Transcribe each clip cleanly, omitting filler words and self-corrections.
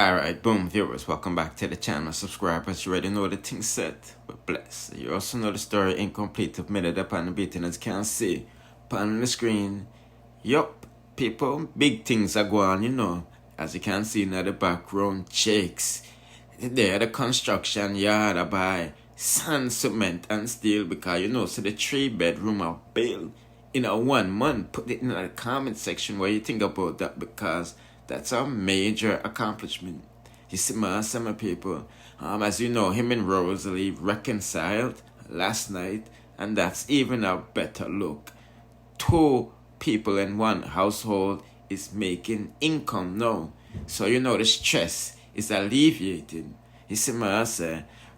Alright, boom, viewers, welcome back to the channel. Subscribers, you already know the thing set, but bless. You also know the story incomplete of minute upon the beating, as you can see upon the screen. Yup, people, big things are going on, you know. As you can see in the background, Jakes. There, the construction yard I buy sand, cement, and steel because, you know, so the 3-bedroom I built in a 1 month. Put it in the comment section what you think about that, because that's a major accomplishment. You see, my people, as you know, him and Rosalie reconciled last night, and that's even a better look. 2 people in one household is making income now. So, you know, the stress is alleviated. You see,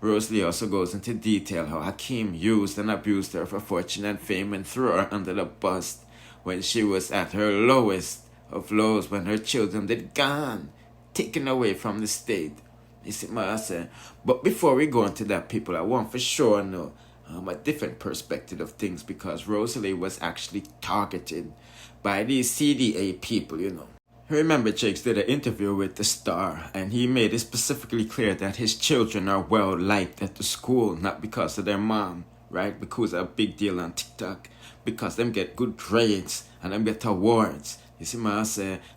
Rosalie also goes into detail how AKEEM used and abused her for fortune and fame and threw her under the bus when she was at her lowest of lows, when her children did gone, taken away from the state. You see, but before we go into that, people, I want for sure know a different perspective of things, because Rosalie was actually targeted by these CDA people, you know. Remember, Jakes did an interview with the Star, and he made it specifically clear that his children are well liked at the school, not because of their mom, right? Because of a big deal on TikTok, because them get good grades and them get awards. You see,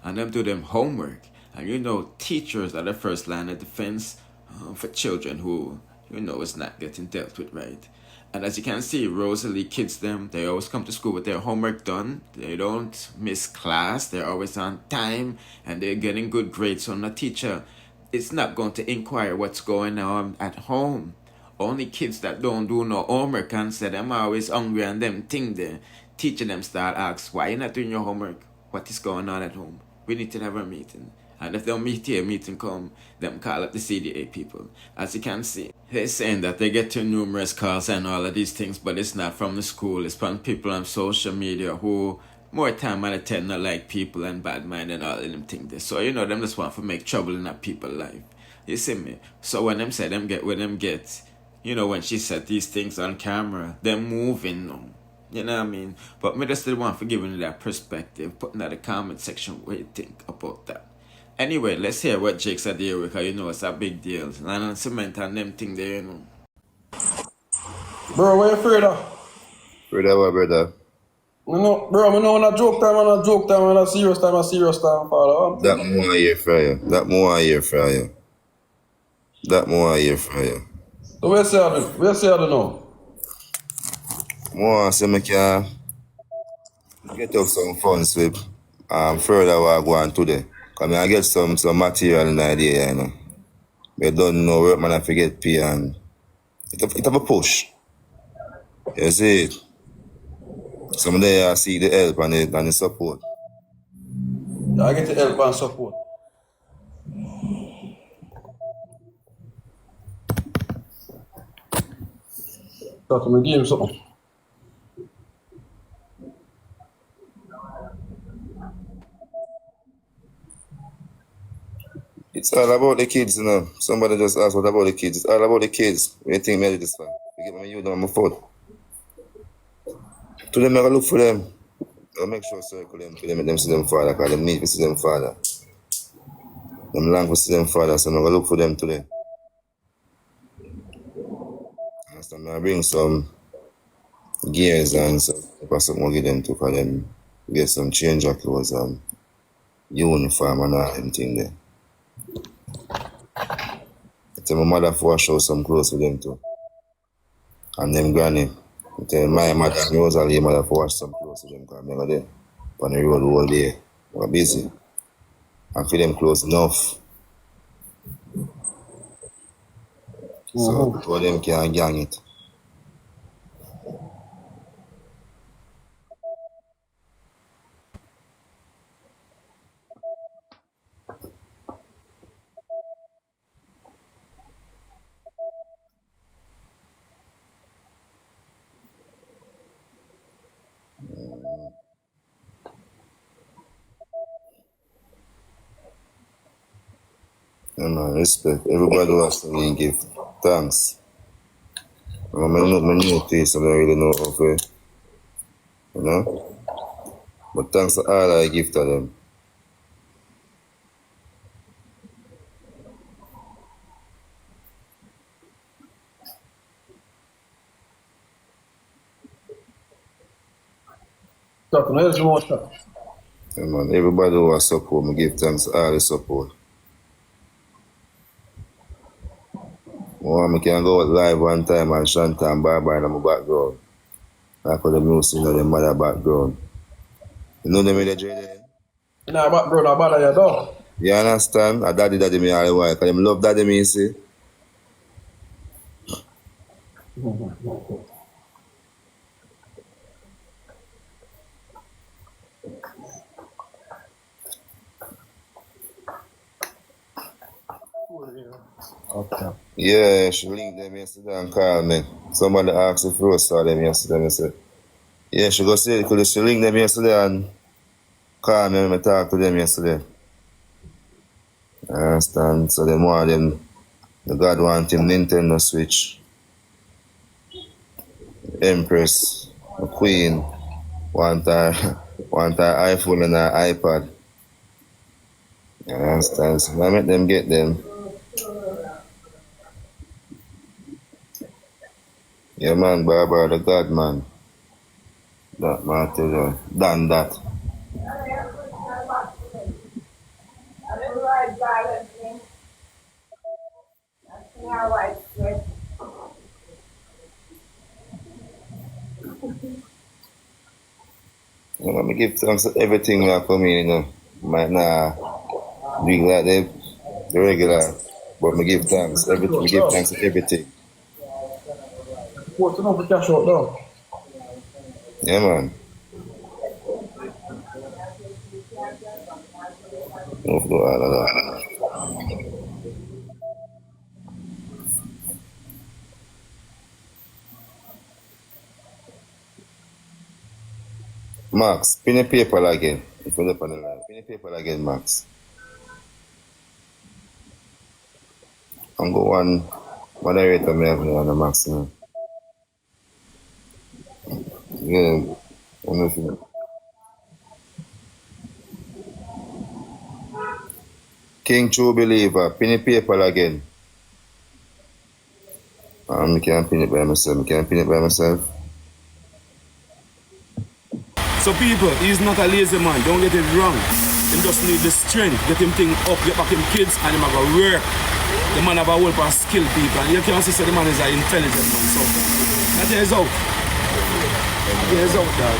and them do them homework. And you know, teachers are the first line of defense for children who, you know, is not getting dealt with right. And as you can see, Rosalie kids them, they always come to school with their homework done. They don't miss class. They're always on time, and they're getting good grades. So the teacher is not going to inquire what's going on at home. Only kids that don't do no homework and say them always hungry and them think they teaching them start ask, why you not doing your homework? What is going on at home? We need to have a meeting. And if they don't meet here, meeting come, them call up the CDA people. As you can see, they're saying that they get to numerous calls and all of these things, but it's not from the school. It's from people on social media who more time than tend not like people and bad mind and all of them think this. So, you know, them just want to make trouble in that people's life. You see me? So when them say them get, you know, when she said these things on camera, they're moving. You know what I mean? But me just still want for giving you that perspective, putting in the comment section what you think about that. Anyway, let's hear what Jake said here, because you know it's a big deal. Land and cement and them thing there, you know. Bro, what you afraid of? Brother, what, brother? No, bro, I know when I joke time, when I serious time, father. That more I hear from you. That more I hear from you. That more I hear from you. So where say I don't know? More I say I can get up some funds with further what I go on today. Because I get some material in the idea, you know. I don't know where man I forget pay, and it have a push. You see it? Some day I see the help and the support. I get the help and support. Start to give him something. It's all about the kids, you know. Somebody just asked what about the kids. It's all about the kids. What do you think me do this for? You get my youth on my foot. To them, I gotta look for them. I'll make sure circle them to them, make them see them father, because them need to see them father. Them long to see them father, so I'm gonna look for them today. So I'm gonna bring some gears and something to give them to, for them get some change of clothes and uniform and all them thing there. I tell my mother to wash out some clothes for them too. And them granny. I tell my mother and Rosalie mother to wash some clothes for them, because I'm never there. On the road all day. We're busy. And for them clothes enough. So all them can gang it. You know, respect. Everybody wants to me give thanks. I know taste, I don't really know how to, you know. But thanks to all I give to them. Shot, no else more shot. Yeah, man. Everybody who has support, me give thanks for all the support. I can go out live one time and Shanta and Barbara in my background. Like for the music, you know, the mother background. You know them in the Jada? Nah, background, I bother you, dog. You understand? I daddy me all the while. Because them love daddy me, you see. Okay. Yeah, she linked them yesterday and called me. Somebody asked if Rose saw them yesterday. I said, yeah, she go see it. Could she link them yesterday and call me when I talk to them yesterday? I understand. So them one of them, the God want him Nintendo Switch, Empress, the Queen, want her iPhone and her iPad. I understand. So I make them get them. Yeah, man, Barbara, the God, man. That man, I tell you, done that. You know, I give thanks to everything we have come in, you know. Might not drink like the regular, but I give thanks. Everything, we give thanks to everything. What's enough to cash out, dog? Yeah, man. No, do all of that. Max, pin a paper again. If you're up on the line, pin a paper again, Max. I'm going one moderator me have on the Max now. Yeah, I know if you King True Believer, pin a paper again. I can't pin it by myself. So people, he's not a lazy man, don't get it wrong. He just need the strength, get him thing up, get back him kids, and him have a work. The man have a whole bunch of skilled people, and you can see the man is an intelligent man, so that is out. That is out, dog.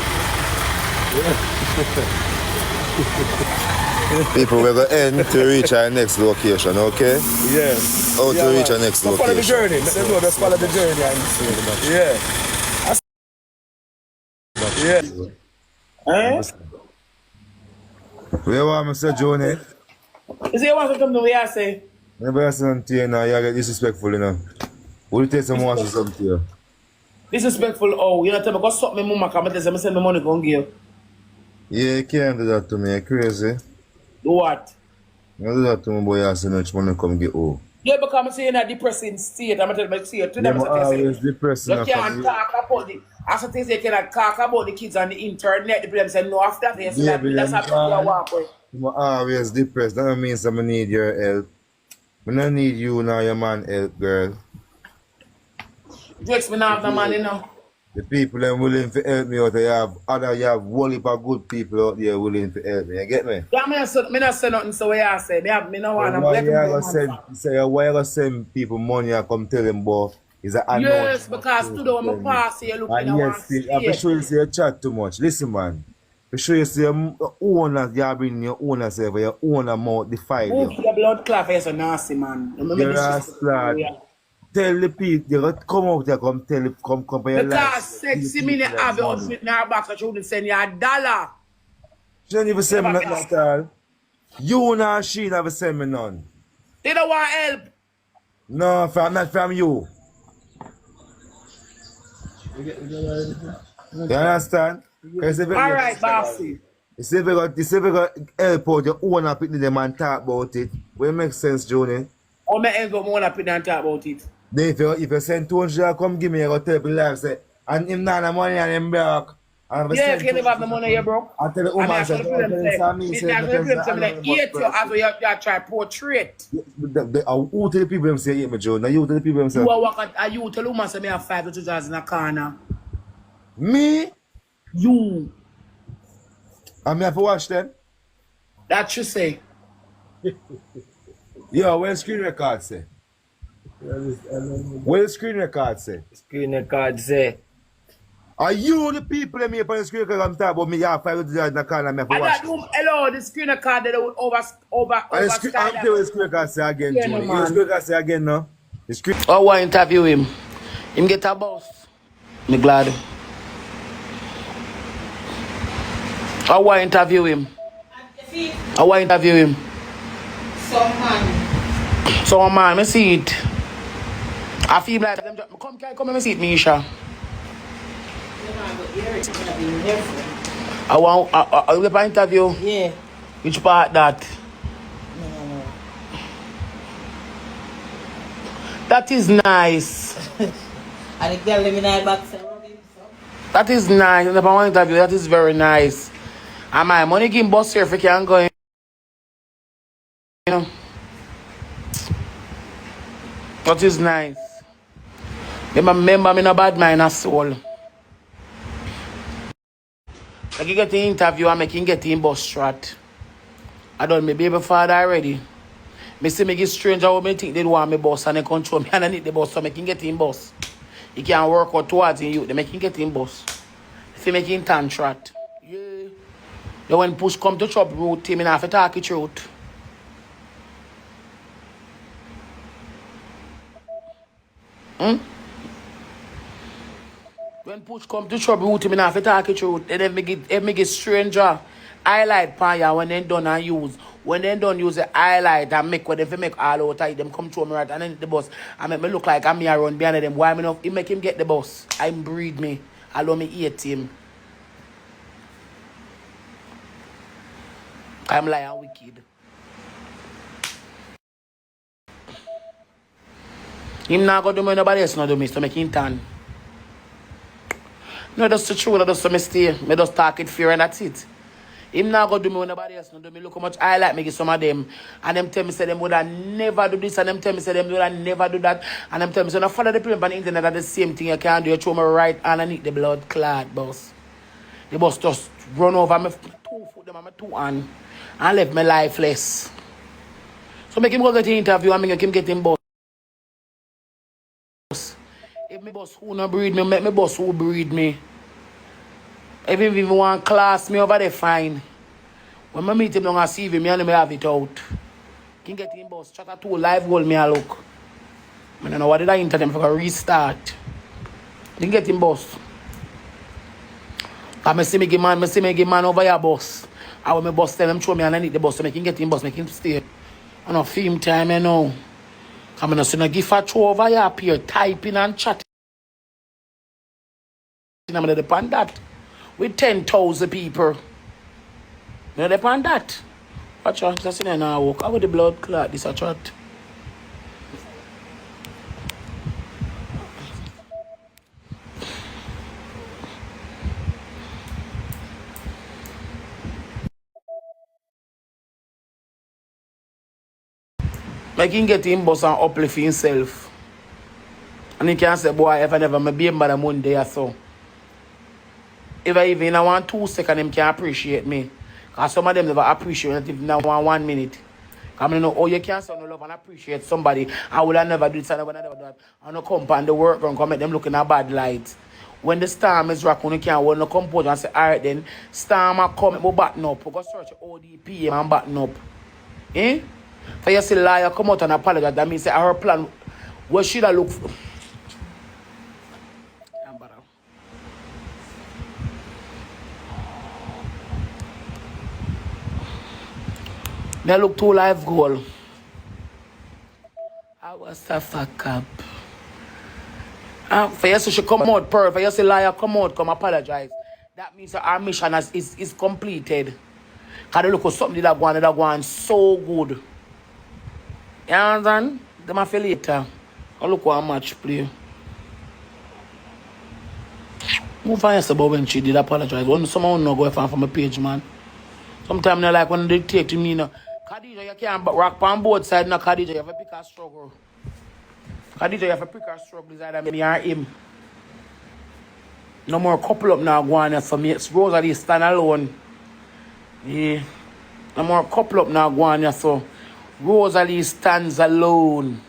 People, we're going to end to reach our next location, okay? Yeah. How to reach our next location? Follow the journey, let them know, just follow the journey. Yeah. Yeah. Eh? Where want me say, Johnny? You see, you want to come to where I say? Never listen to you now, you get disrespectful, you know. Will you take some more or something to you? Disrespectful, oh, you know, tell me, because something my mama come and send me money, go and give. Yeah, you can't do that to me, you're crazy. Do what? You do that to me, boy, you say much money come get oh. Yeah, because I'm saying a depressing state, I'm telling you, see it to them. You're always depressing. You can't talk about the, as I say, you cannot talk about the kids on the internet, the people say, no, after this, Yeah, that's how people walk with. You're always depressed, that means I need your help. I don't need you now, your man help, girl. Drakes me not have no money now. The people are willing to help me out. You have whole heap of good people out there willing to help me. You get me? Yeah, me not say nothing, so what I say. Me no want to why you gonna send people money and come tell them, boy, is a yes, because today when I pass here, look in one state. I'm sure you say you chat too much. Listen, man. I'm sure you say your owner, you have been your owner self, your owner mouth defile you. Your blood clot is so nasty, man. You're a slut. Tell the people, you got to come out there, come tell it, come for your life. Because 60 minutes have your outfit in her box, so she wouldn't send you $1. She don't even send me nothing at all. You and she never send me none. They don't want help. No, not from you. You understand? Alright, bossy. You see if you got help out your owner picking them and talk about it. Will it make sense, Johnny? How many ends up want to put and talk about it? Then if you send 200, come give me, you go tell people life, say, and him not the money and him broke. Yeah, if you never have the money, you broke. I tell the woman, say, you try to portray it. Who tell the people them say, yeah, me Joe? Now you tell the people them say. You tell the woman say, me have $5,000 in a corner. Me? You. And me have to watch them? That you say. Yo, where the screen record say? Where the screen record say? Screen record say. Are you the people that me up on the screen record I'm talking about me have 5 in the corner and me have to And watch that room, hello, the screen card that would over and the screen, I'm telling you what the screen record say again, Yeah, Tony. no, You the man. screen record say again now? The screen... I want to interview him. Him get a boss. Me glad. I want to interview him. I want to interview him. Some man, me see it. I feel like them come and see it, Misha. I want to interview. Yeah. Which part that? No. That is nice. And the girl let me know back. That is nice. And if I want to interview, that is very nice. And my money give boss here if you can go in. You know. That is nice. Remember me no bad mind at soul. Like you get the interview and make him get in bus strat. I done my baby father already. Me see me get stranger how me think they want me boss and they control me and I need the boss so make him get in bus. He can work out towards in you, they make him get in bus. If he make him turn strat. Yeah. Then when push come to chop route, him have to talk it truth. When push come to trouble with him, I have to talk it through. Then if me get stranger highlight pan ya when they done and use. When they done use the highlight and make what they make all out tight, them come through me right and then the boss. I make me look like I'm here run behind them. Why me enough? He make him get the boss. I breed me. Allow me eat him. I'm lying wicked. Him not go do me nobody else not do me, so make him turn. No, that's the truth, that's the mistake. Me just talk it fear and that's it. Him not go do me when nobody else not do me. Look how much I like me give some of them. And them tell me say them would have never do this and them tell me say them would have never do that. And them tell me say no follow the people on the internet are the same thing you can't do. You throw me right and I need the blood clot, boss. The boss just run over me 2 foot them and my 2 hand and left me lifeless. So make him go get the interview and make him get him boss. If me boss who no breed me, make me boss who breed me. If he even want class me over there, fine. When I meet him down and see him, me and him have it out. Can get him boss, chatter 2 live goal me a look. I don't know what did I enter them for a restart. Can get him boss. I see me give man over your boss. I want my boss tell him show me and I need the boss so I can get him boss, make him stay. I know film time you know. I'm not saying give a throw over here up here, typing and chatting. I'm going to depend that. With 10,000 people. You depend that. Watch out, that's in now walk. How with the blood clot, this a chat. Make him get him boss and uplift himself. And he can say, boy, if I never me be by the Monday or so. If I even want 2 seconds, him can appreciate me. Because some of them never appreciate it if now 1 minute. I mean, oh, you can't say no love and appreciate somebody. I would have never do this and I would have never do that. I don't come and the work and come make them look in a bad light. When the storm is rocking, you can't hold no composure and say, alright then, storm will come, we'll batten up. We'll go search ODP and batten up. Eh? For you see liar come out and apologize, that means say our plan, what should I look for? Me look 2 live goal. I was a fuck up. For you she come out perfect. For you see liar come out, come apologize. That means our mission is completed. Because they look at something that go on so good. You understand? Them a feel later. I look what match play. Move on about when she did apologize. When someone no go from my page, man. Sometimes I like when they take to me, you know. Khadija, you can't rock on both sides, no Khadija, you have to pick a struggle. Khadija, you have to pick a struggle, is either me or him. No more couple up now, go on for me. It's Rosalie stand alone. Yeah. I'm more couple up now, go on here, so Rosalie stands alone.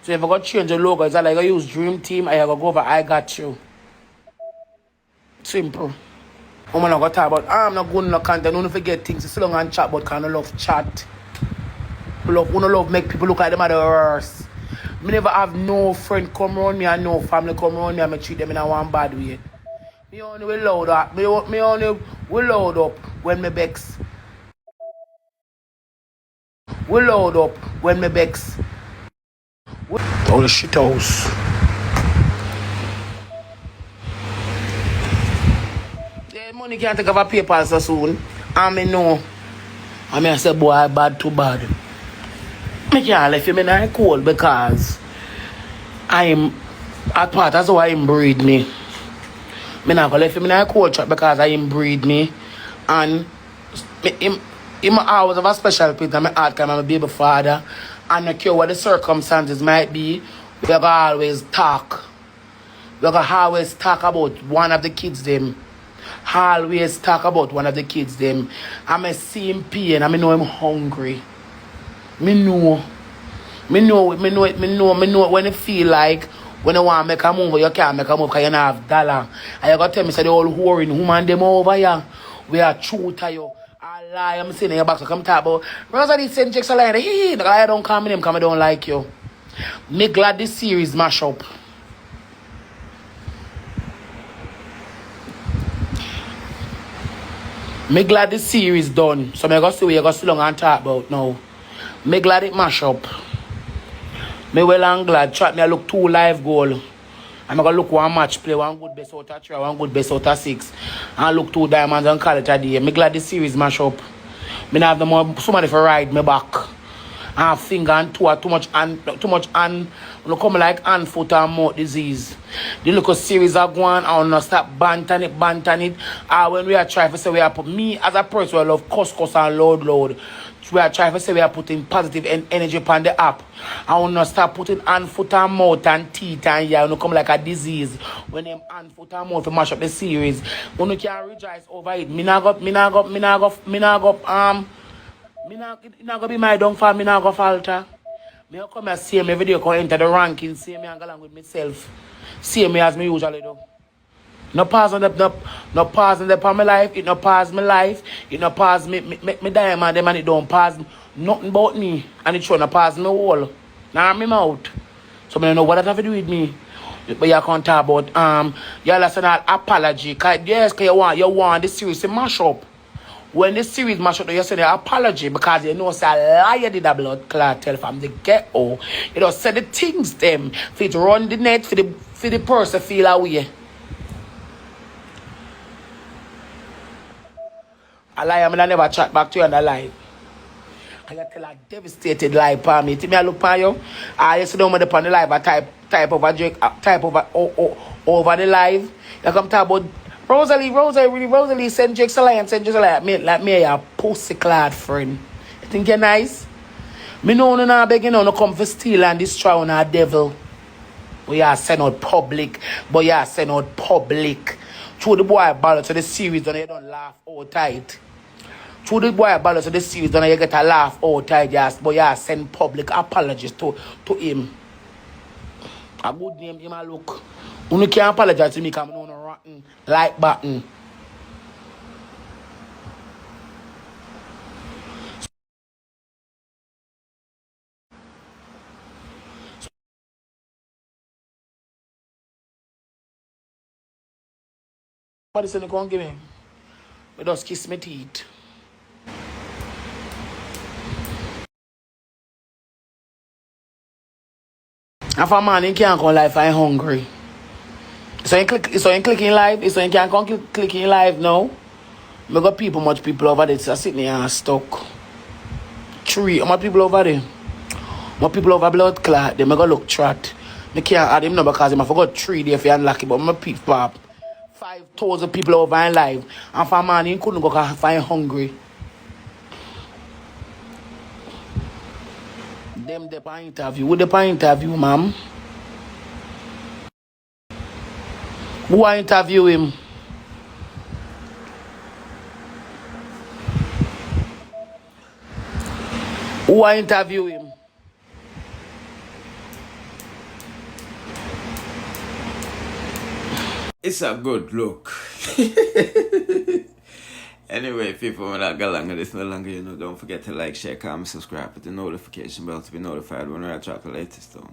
So if I got change the logo, it's like I use Dream Team, I go over I Got You. Simple. I'm not gonna talk about I'm not going to content, don't forget things. It's long and chat, but kind of love chat. Love make people look like them at the worst. Me never have no friend come around me and no family come around me and I treat them in a one bad way. Me only will load up. Me only will load up when me bex. We load up when me bex. All the shit house. The money can't take over paper so soon. And me know. And me say boy bad too bad. Me can't let him in a cold because I'm at part that's why him breed me. Me not gonna let him in a cold trap because I him breed me. And him always have a special place in my heart because I'm a baby father. And I don't care what the circumstances might be, we gotta always talk. We gotta always talk about one of the kids them. Always talk about one of the kids them. And I see him pain and I know him hungry. Me know when you feel like when you want to make a move, you can't make a move because you don't have dollar. And you gotta tell me say the old whoring woman them over here. We are true to you. I lie, I'm sitting in your back, so come talk about Rosalie send checks a lie. I don't come in him because I don't like you. Me glad this series mash up. Me glad this series done. So me go see what you go sit long and talk about now. Me glad it mash up. Me well and glad. Chat me I look 2 live goal. I'm gonna look 1 match play, 1 good best out of 3, 1 good best out of 6. And look 2 diamonds and call it a day. Me glad this series mash up. Me not have the more somebody for ride me back. And finger and toe too much and when come like hand, foot and mouth disease. The look of series are going I wanna stop banting it. When we are trying to say we are put me as a person I love cuss and load. We are trying to say we are putting positive energy upon the app. I want to start putting hand, foot, and mouth and teeth and yeah, come like a disease. When them hand, foot, and mouth mash up the series, when you can rejoice over it, me not go be my downfall, me not go falter. Me come and see me every day, come enter the ranking, see me and go along with myself. See me as me usually do. No pause on the no pause on the part of my life. It no pause my life. It no pause me diamond them and it don't pause nothing about me. And it show no pause my wall. Now I'm out. So I don't know what that have to do with me. But you can't talk about you listen an apology. Yes, cause you want the series to mash up. When the series mash up, you say the apology because you know say a liar did a blood Kartel from the get-go. You know say the things them for it run the net for the person feel away. I lie, I never chat back to you on the live. I tell a devastated lie for me. Till me I look for you. I used to know me upon the live. I type over over the live. You come talk about Rosalie send Jake's alliance, like me a pussy clad friend. You think you're nice? Me know no begging no come for steal and destroy on a devil. We are send out public, but you are send out public. Through the boy balance to the series, then you don't laugh all tight. Through the boy balance to the series, then you get a laugh all tight, yes, but you send public apologies to him. A good name, him a look. You can't apologize to me because I'm not rotten like button. What is it you can't give me? But just kiss my teeth. If a man can't come live, I'm hungry. So you clicking live? So you can't come clicking live now? I got much people over there so sitting here and stuck. 3, how much people over there? More people over blood clot, they may go look trot. I can't add him now because I forgot 3 there if you're unlucky, but I'm peep pop. 5,000 people over in live. And for a man, he couldn't go find hungry. Them the interview. Who the interview, ma'am? Who I interview him? Who I interview him? It's a good look. Anyway, people, when I go longer, this no longer, don't forget to like, share, comment, subscribe, with the notification bell to be notified when I drop the latest one.